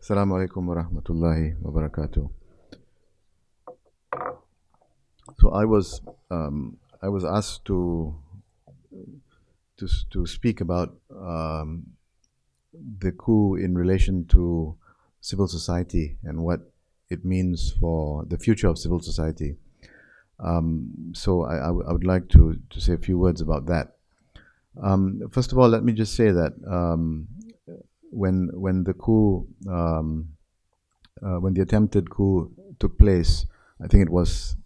Assalamu alaikum wa rahmatullahi wa barakatuh. So I was asked to speak about the coup in relation to civil society and what it means for the future of civil society. So I would like to say a few words about that. First of all, let me just say that when the coup, when the attempted coup took place, I think it was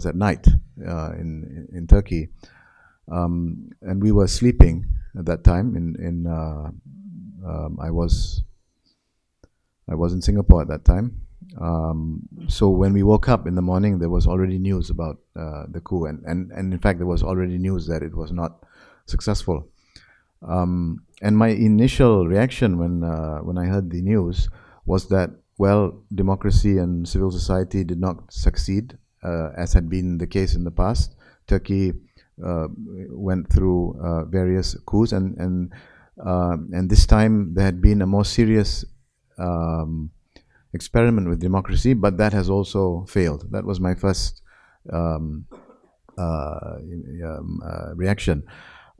at night in Turkey, and we were sleeping at that time. I was in Singapore at that time. So when we woke up in the morning, there was already news about the coup, and in fact there was already news that it was not successful. And my initial reaction when I heard the news was that, well, democracy and civil society did not succeed, as had been the case in the past. Turkey went through various coups, and this time there had been a more serious experiment with democracy, but that has also failed. That was my first reaction.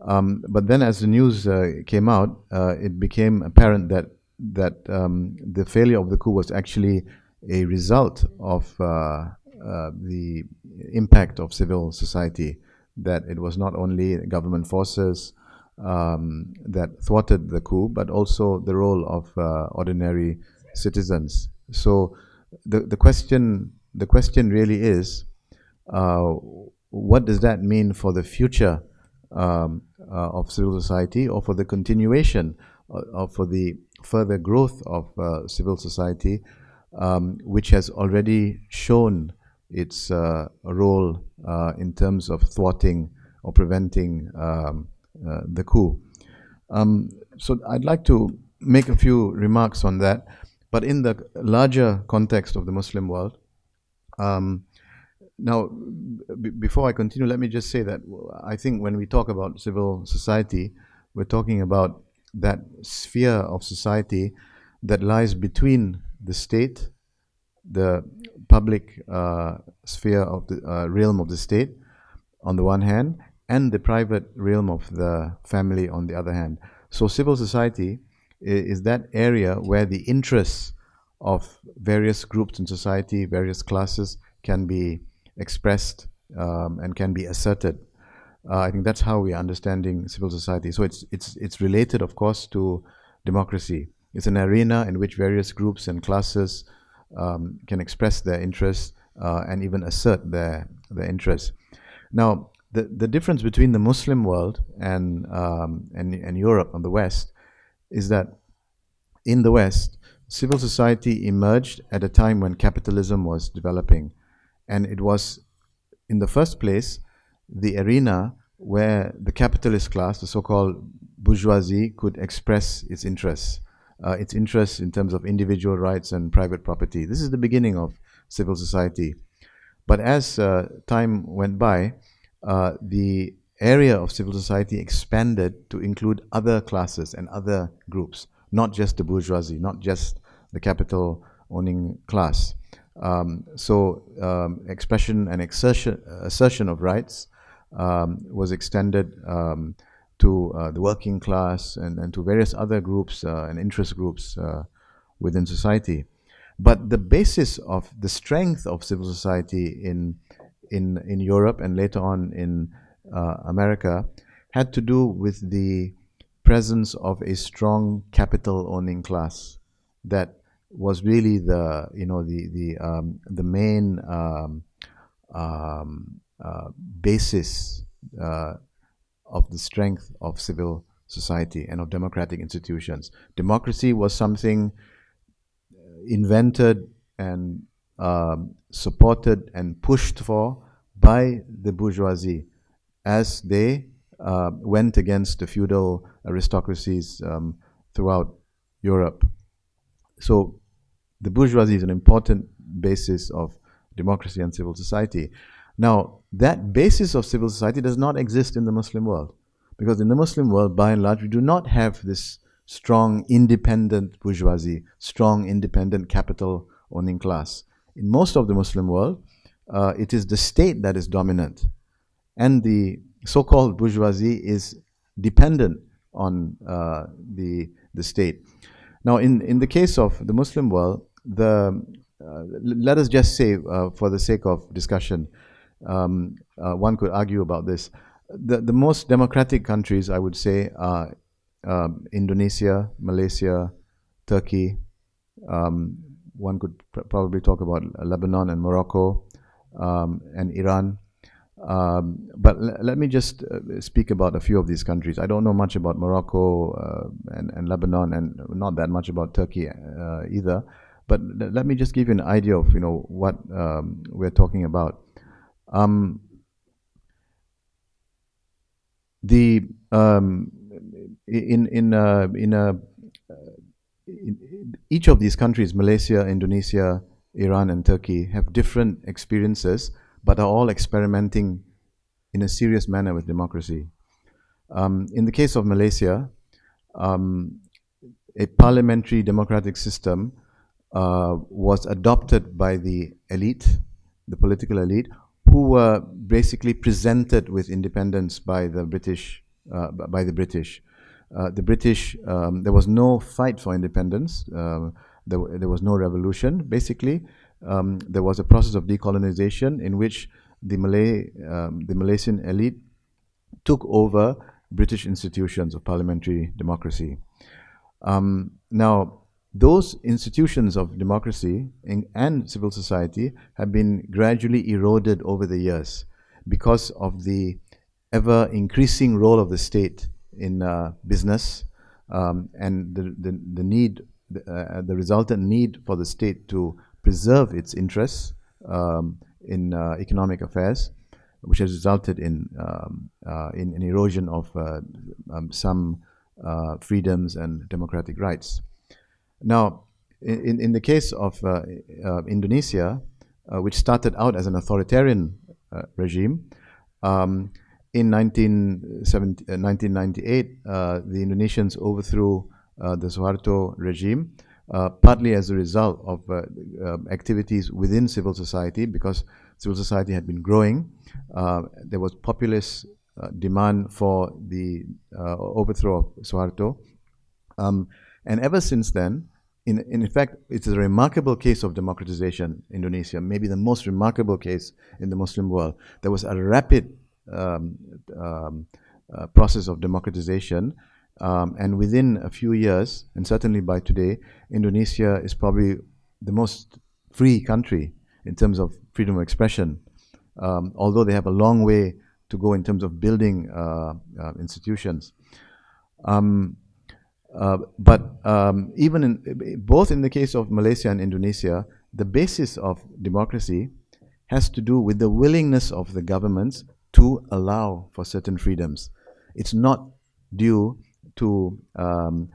But then, as the news came out, it became apparent that the failure of the coup was actually a result of the impact of civil society. That it was not only government forces that thwarted the coup, but also the role of ordinary citizens. So the question really is, what does that mean for the future of civil society, or for the continuation, or for the further growth of civil society, which has already shown its role in terms of thwarting or preventing the coup. So I'd like to make a few remarks on that, but in the larger context of the Muslim world. Now, before I continue, let me just say that I think when we talk about civil society, we're talking about that sphere of society that lies between the state, the public sphere of the realm of the state on the one hand, and the private realm of the family on the other hand. So civil society is that area where the interests of various groups in society, various classes, can be expressed and can be asserted. I think that's how we are understanding civil society. So it's related, of course, to democracy. It's an arena in which various groups and classes can express their interests and even assert their interests. Now, the difference between the Muslim world and Europe and the West is that in the West, civil society emerged at a time when capitalism was developing, and it was, in the first place, the arena where the capitalist class, the so-called bourgeoisie, could express its interests in terms of individual rights and private property. This is the beginning of civil society. But as time went by, the area of civil society expanded to include other classes and other groups, not just the bourgeoisie, not just the capital-owning class. Expression and assertion of rights was extended to the working class and to various other groups and interest groups within society. But the basis of the strength of civil society in Europe and later on in America had to do with the presence of a strong capital-owning class that was really the main basis of the strength of civil society and of democratic institutions. Democracy was something invented and supported and pushed for by the bourgeoisie as they went against the feudal aristocracies throughout Europe. So the bourgeoisie is an important basis of democracy and civil society. Now, that basis of civil society does not exist in the Muslim world, because in the Muslim world, by and large, we do not have this strong, independent bourgeoisie, strong, independent capital owning class. In most of the Muslim world, it is the state that is dominant, and the so-called bourgeoisie is dependent on the state. Now, in the case of the Muslim world, let us just say, for the sake of discussion, one could argue about this. The most democratic countries, I would say, are Indonesia, Malaysia, Turkey. One could probably talk about Lebanon and Morocco, and Iran. But let me just speak about a few of these countries. I don't know much about Morocco and Lebanon, and not that much about Turkey either. But let me just give you an idea of what we're talking about. The in each of these countries, Malaysia, Indonesia, Iran, and Turkey, have different experiences, but are all experimenting in a serious manner with democracy. In the case of Malaysia, a parliamentary democratic system was adopted by the elite, the political elite, who were basically presented with independence by the British. The British, there was no fight for independence. There was no revolution. Basically, there was a process of decolonization in which the Malaysian elite took over British institutions of parliamentary democracy. Now, those institutions of democracy and civil society have been gradually eroded over the years because of the ever increasing role of the state in business, and the resultant need for the state to preserve its interests in economic affairs, which has resulted in erosion of some freedoms and democratic rights. Now, in the case of Indonesia, which started out as an authoritarian regime, in 1998, the Indonesians overthrew the Suharto regime, partly as a result of activities within civil society, because civil society had been growing. There was populist demand for the overthrow of Suharto. And ever since then, in fact, it's a remarkable case of democratization, Indonesia, maybe the most remarkable case in the Muslim world. There was a rapid process of democratization, and within a few years, and certainly by today, Indonesia is probably the most free country in terms of freedom of expression, although they have a long way to go in terms of building institutions. But even both in the case of Malaysia and Indonesia, the basis of democracy has to do with the willingness of the governments to allow for certain freedoms. It's not due to the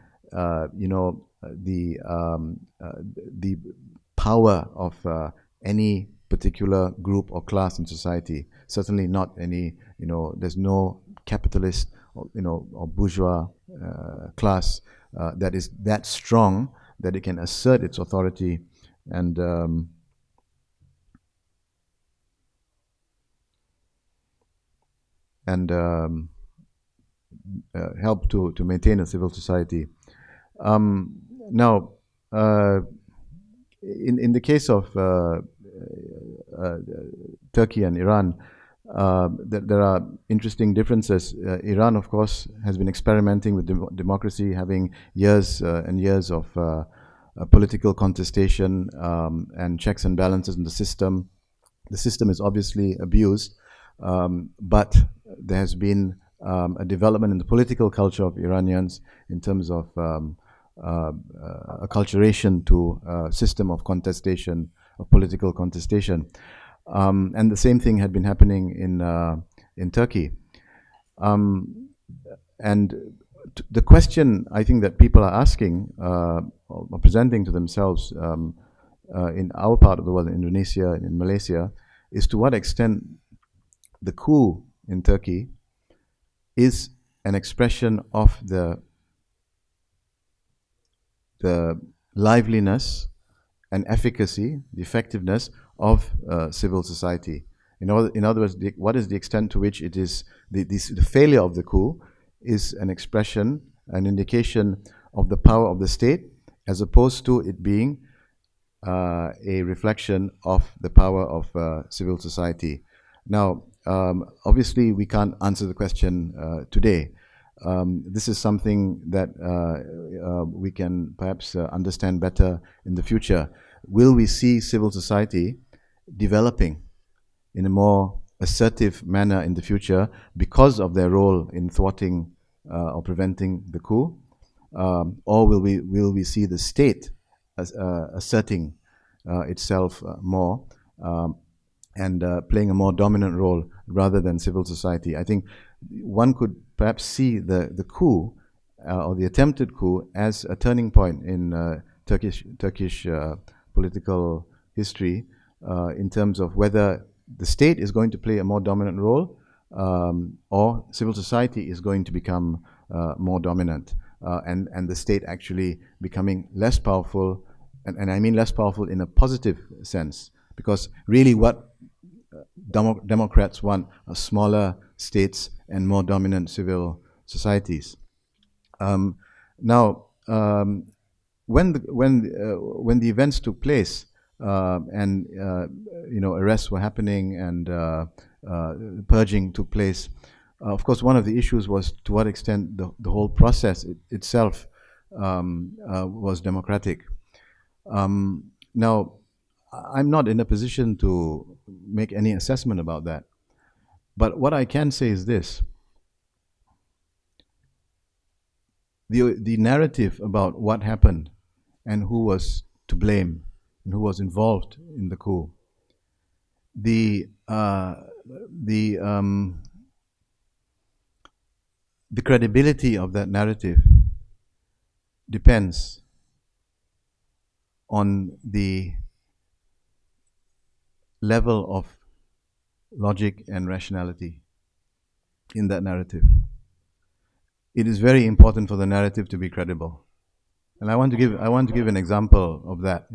power of any particular group or class in society. Certainly not any. There's no capitalist or bourgeois class that is that strong that it can assert its authority and help to maintain a civil society. Now, in the case of Turkey and Iran, there are interesting differences. Iran, of course, has been experimenting with democracy, having years and years of political contestation and checks and balances in the system. The system is obviously abused, but there has been a development in the political culture of Iranians in terms of acculturation to a system of contestation, of political contestation. And the same thing had been happening in Turkey. And the question I think that people are asking or presenting to themselves in our part of the world, in Indonesia and in Malaysia, is to what extent the coup in Turkey is an expression of the the liveliness and efficacy, the effectiveness of civil society. In other words, what is the extent to which it is the failure of the coup is an expression, an indication of the power of the state, as opposed to it being a reflection of the power of civil society. Now, obviously, we can't answer the question today. This is something that we can perhaps understand better in the future. Will we see civil society developing in a more assertive manner in the future because of their role in thwarting or preventing the coup? Or will we see the state asserting itself more and playing a more dominant role rather than civil society? I think one could perhaps see the coup or the attempted coup as a turning point in Turkish political history in terms of whether the state is going to play a more dominant role or civil society is going to become more dominant and the state actually becoming less powerful, and I mean less powerful in a positive sense, because really what Democrats want are smaller states and more dominant civil societies. Now, when the events took place and arrests were happening and purging took place, of course, one of the issues was to what extent the whole process itself was democratic. Now, I'm not in a position to make any assessment about that. But what I can say is this. The narrative about what happened and who was to blame and who was involved in the coup, the credibility of that narrative depends on the level of logic and rationality in that narrative. It is very important for the narrative to be credible. And I want to give an example of that.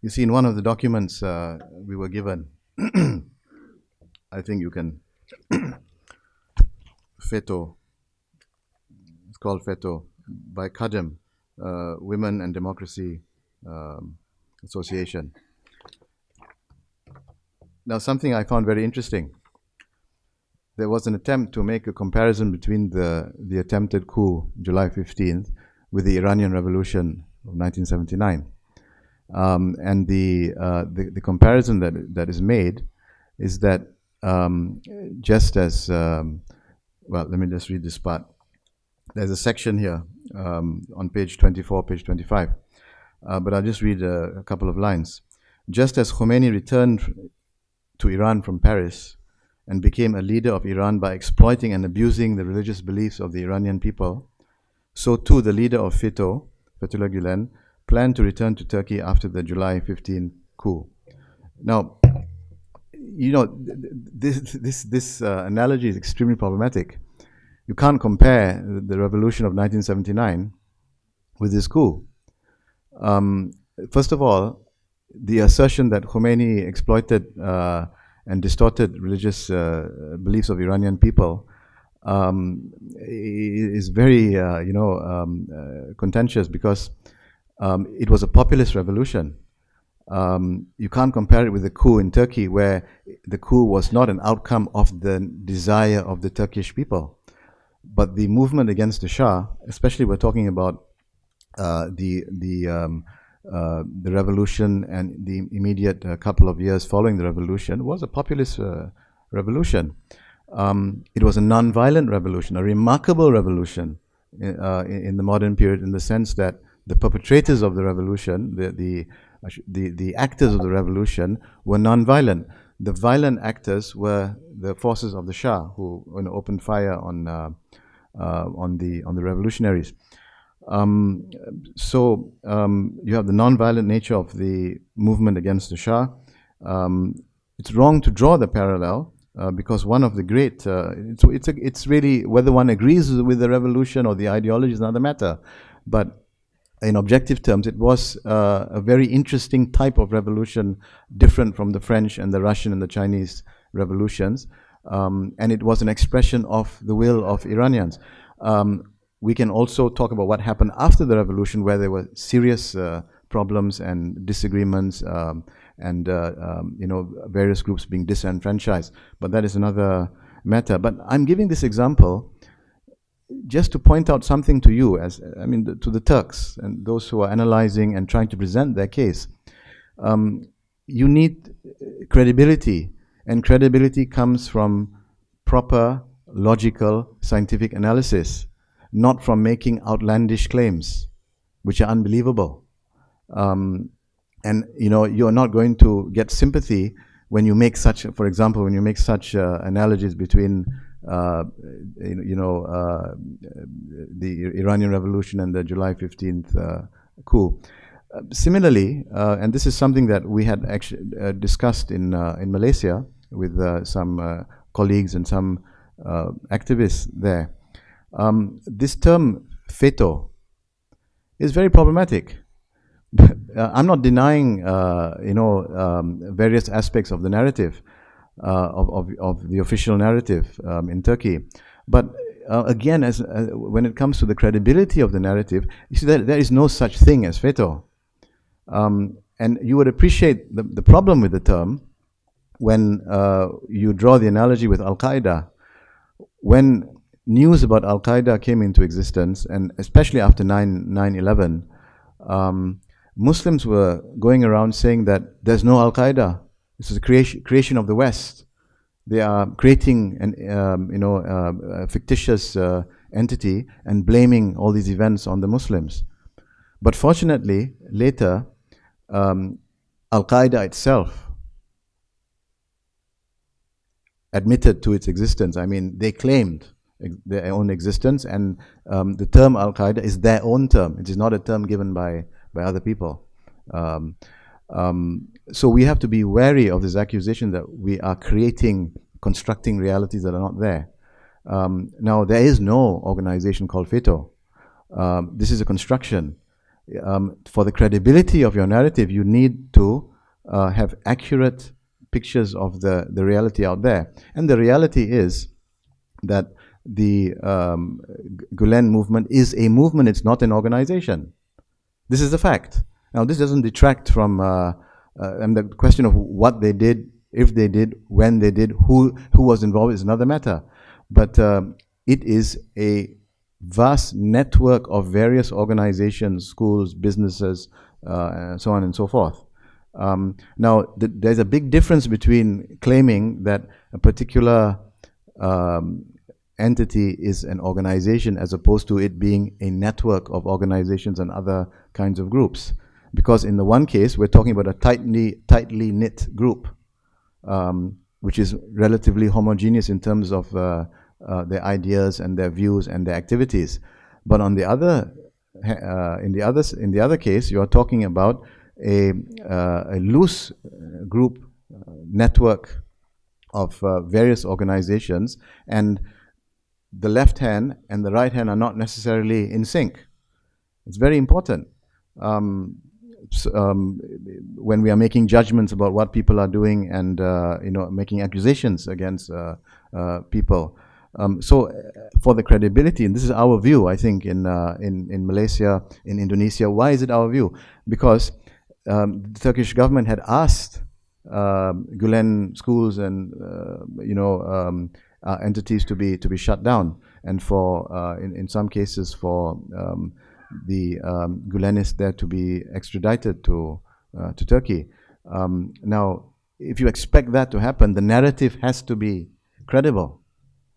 You see, in one of the documents we were given, I think you can, FETO, it's called FETO, by KADEM, Women and Democracy Association. Now, something I found very interesting. There was an attempt to make a comparison between the attempted coup, July 15th, with the Iranian Revolution of 1979. And the comparison that is made is that just as, well, let me just read this part. There's a section here on page 24, page 25, but I'll just read a couple of lines. Just as Khomeini returned to Iran from Paris and became a leader of Iran by exploiting and abusing the religious beliefs of the Iranian people, so too the leader of FETO, Fethullah Gulen, planned to return to Turkey after the July 15 coup. Now, this analogy is extremely problematic. You can't compare the revolution of 1979 with this coup. First of all, the assertion that Khomeini exploited and distorted religious beliefs of Iranian people is very, contentious because it was a populist revolution. You can't compare it with the coup in Turkey, where the coup was not an outcome of the desire of the Turkish people, but the movement against the Shah. Especially, we're talking about the revolution and the immediate couple of years following the revolution was a populist revolution. It was a non-violent revolution, a remarkable revolution in the modern period, in the sense that the perpetrators of the revolution, the actors of the revolution, were non-violent. The violent actors were the forces of the Shah, who opened fire on the revolutionaries. So you have the non-violent nature of the movement against the Shah. It's wrong to draw the parallel because one of the great, it's really whether one agrees with the revolution or the ideology is another matter. But in objective terms, it was a very interesting type of revolution, different from the French and the Russian and the Chinese revolutions. And it was an expression of the will of Iranians. We can also talk about what happened after the revolution, where there were serious problems and disagreements, and various groups being disenfranchised. But that is another matter. But I'm giving this example just to point out something to you, to the Turks and those who are analyzing and trying to present their case. You need credibility, and credibility comes from proper, logical, scientific analysis, not from making outlandish claims, which are unbelievable. And you're not going to get sympathy when you make such, for example, when you make such analogies between the Iranian Revolution and the July 15th coup. Similarly, and this is something that we had actually discussed in Malaysia with some colleagues and some activists there. This term "feto" is very problematic. I'm not denying, various aspects of the narrative, of the official narrative in Turkey, but again, when it comes to the credibility of the narrative, you see that there is no such thing as veto, and you would appreciate the problem with the term when you draw the analogy with Al Qaeda. When news about Al Qaeda came into existence, and especially after 9/11. Muslims were going around saying that there's no Al Qaeda. This is a creation of the West. They are creating a fictitious entity and blaming all these events on the Muslims. But fortunately, later, Al Qaeda itself admitted to its existence. I mean, they claimed their own existence, and the term Al Qaeda is their own term. It is not a term given by other people. So we have to be wary of this accusation that we are constructing realities that are not there. Now, there is no organization called FETO. This is a construction. For the credibility of your narrative, you need to have accurate pictures of the reality out there. And the reality is that the Gulen movement is a movement, it's not an organization. This is the fact. Now, this doesn't detract from and the question of what they did, if they did, when they did, who was involved is another matter. But it is a vast network of various organizations, schools, businesses, and so on and so forth. Now, there's a big difference between claiming that a particular entity is an organization as opposed to it being a network of organizations and other kinds of groups. Because in the one case, we're talking about a tightly knit group, which is relatively homogeneous in terms of their ideas and their views and their activities. But on the other, in the other case, you are talking about a loose group network of various organizations, and the left hand and the right hand are not necessarily in sync. It's very important when we are making judgments about what people are doing and making accusations against people. So for the credibility, and this is our view, I think, in Malaysia, in Indonesia. Why is it our view? Because the Turkish government had asked Gulen schools and entities to be shut down, and for in some cases for the Gulenists there to be extradited to Turkey. Now, if you expect that to happen, the narrative has to be credible.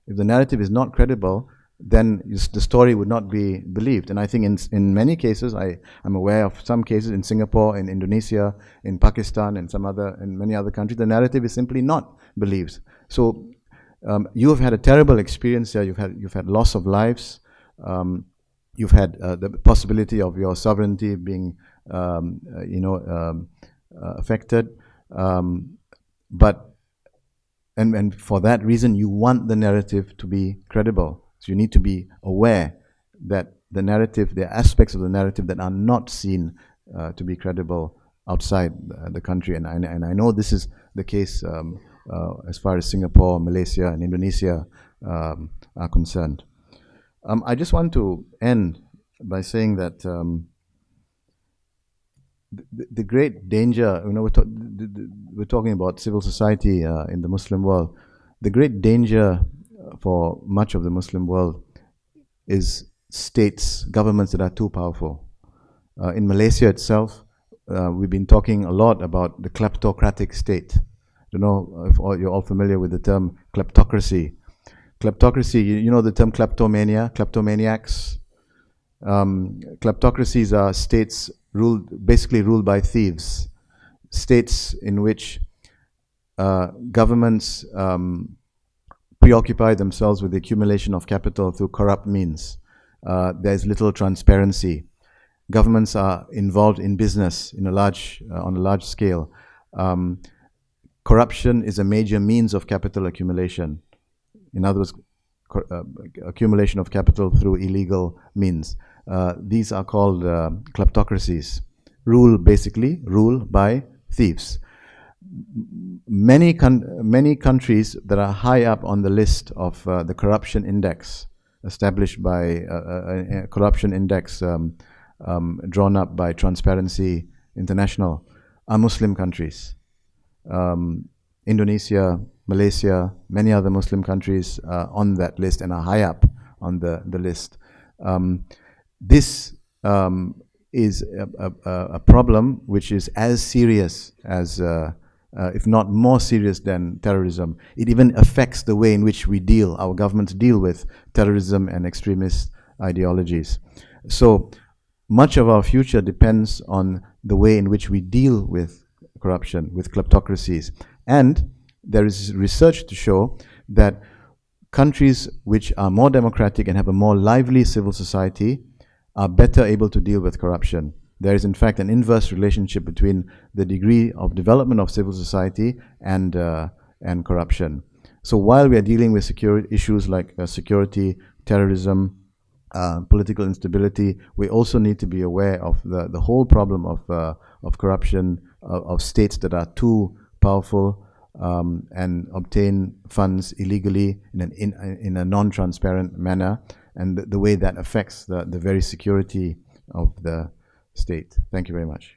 If the narrative is not credible, then the story would not be believed. And I think in many cases, I'm aware of some cases in Singapore, in Indonesia, in Pakistan, and in many other countries, the narrative is simply not believed. So you have had a terrible experience there. You've had loss of lives. You've had the possibility of your sovereignty being affected. But and for that reason, you want the narrative to be credible. So you need to be aware that the narrative, there are aspects of the narrative that are not seen to be credible outside the country. And I know this is the case as far as Singapore, Malaysia, and Indonesia are concerned. I just want to end by saying that the great danger, we're talking about civil society in the Muslim world. The great danger for much of the Muslim world is states, governments that are too powerful. In Malaysia itself, we've been talking a lot about the kleptocratic state. I don't know if you're all familiar with the term kleptocracy. Kleptocracy, you know the term kleptomania, kleptomaniacs? Kleptocracies are states basically ruled by thieves. States in which governments preoccupy themselves with the accumulation of capital through corrupt means. There's little transparency. Governments are involved in business on a large scale. Corruption is a major means of capital accumulation. In other words, accumulation of capital through illegal means. These are called kleptocracies. Basically rule by thieves. Many countries that are high up on the list of the corruption index established by a corruption index drawn up by Transparency International are Muslim countries. Indonesia, Malaysia, many other Muslim countries on that list and are high up on the list. This is a problem which is as serious as, if not more serious than terrorism. It even affects the way in which our governments deal with terrorism and extremist ideologies. So much of our future depends on the way in which we deal with corruption, with kleptocracies. And there is research to show that countries which are more democratic and have a more lively civil society are better able to deal with corruption. There is in fact an inverse relationship between the degree of development of civil society and corruption. So while we are dealing with security issues like security, terrorism, political instability, we also need to be aware of the whole problem of corruption, of states that are too powerful and obtain funds illegally in a non-transparent manner, and the way that affects the very security of the state. Thank you very much.